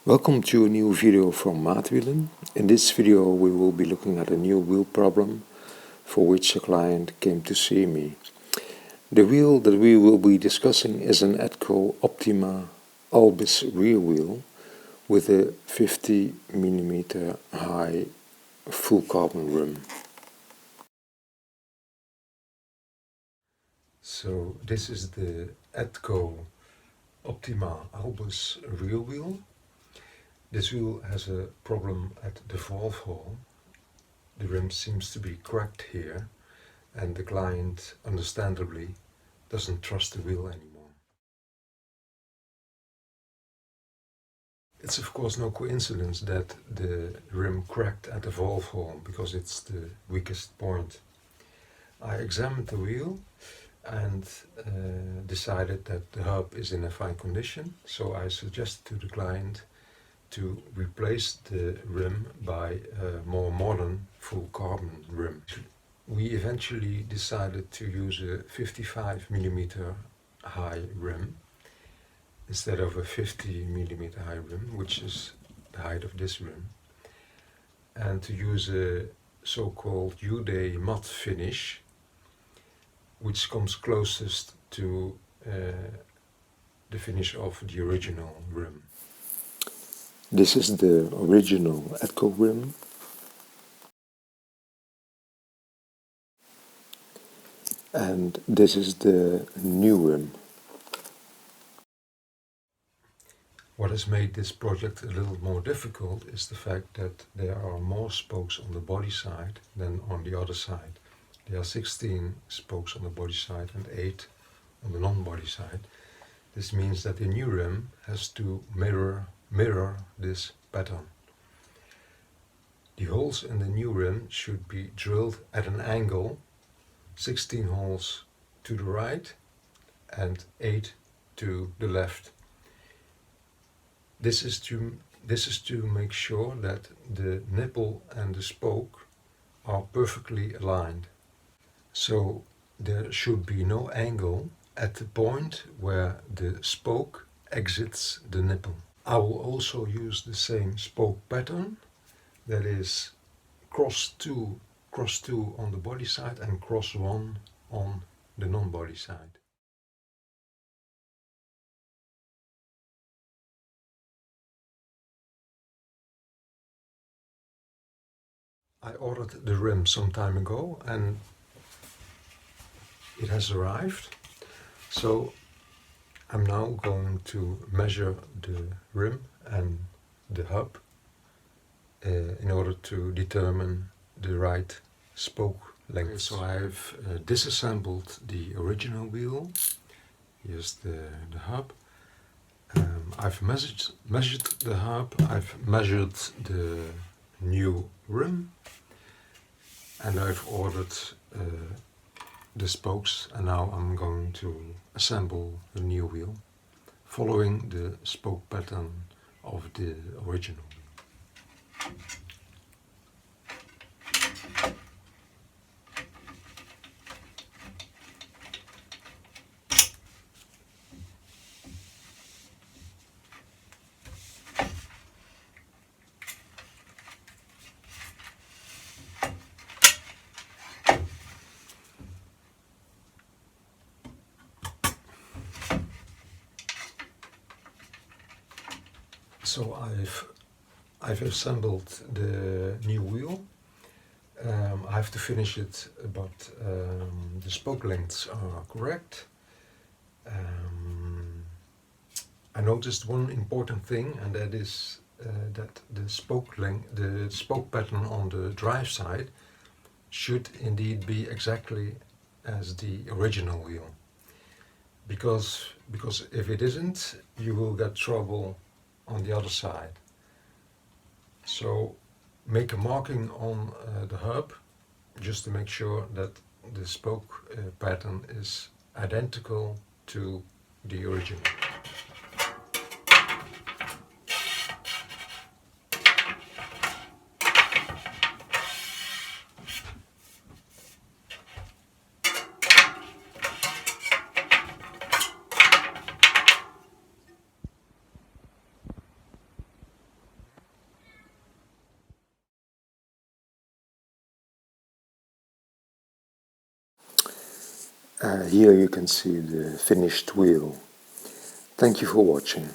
Welcome to a new video from Maatwielen. In this video we will be looking at a new wheel problem for which a client came to see me. The wheel that we will be discussing is an Edco Optima Albis rear wheel with a 50 mm high full carbon rim. So this is the Edco Optima Albis rear wheel. This wheel has a problem at the valve hole. The rim seems to be cracked here, and the client, understandably, doesn't trust the wheel anymore. It's of course no coincidence that the rim cracked at the valve hole, because it's the weakest point. I examined the wheel and decided that the hub is in a fine condition, so I suggested to the client to replace the rim by a more modern full carbon rim. We eventually decided to use a 55 mm high rim instead of a 50 mm high rim, which is the height of this rim, and to use a so-called U-Day matte finish, which comes closest to the finish of the original rim. This is the original Edco rim. And this is the new rim. What has made this project a little more difficult is the fact that there are more spokes on the body side than on the other side. There are 16 spokes on the body side and 8 on the non-body side. This means that the new rim has to mirror this pattern. The holes in the new rim should be drilled at an angle, 16 holes to the right and 8 to the left. This is to make sure that the nipple and the spoke are perfectly aligned. So there should be no angle at the point where the spoke exits the nipple. I will also use the same spoke pattern, that is cross 2 on the body side and cross 1 on the non-body side. I ordered the rim some time ago and it has arrived. So I'm now going to measure the rim and the hub in order to determine the right spoke length. Okay, so I've disassembled the original wheel. Here's the hub. I've measured the hub, I've measured the new rim, and I've ordered the spokes, and now I'm going to assemble the new wheel following the spoke pattern of the original. So I've assembled the new wheel. I have to finish it, but the spoke lengths are correct. I noticed one important thing, and that is that the spoke pattern on the drive side should indeed be exactly as the original wheel. Because if it isn't, you will get trouble on the other side. So make a marking on the hub just to make sure that the spoke pattern is identical to the original. Here you can see the finished wheel. Thank you for watching.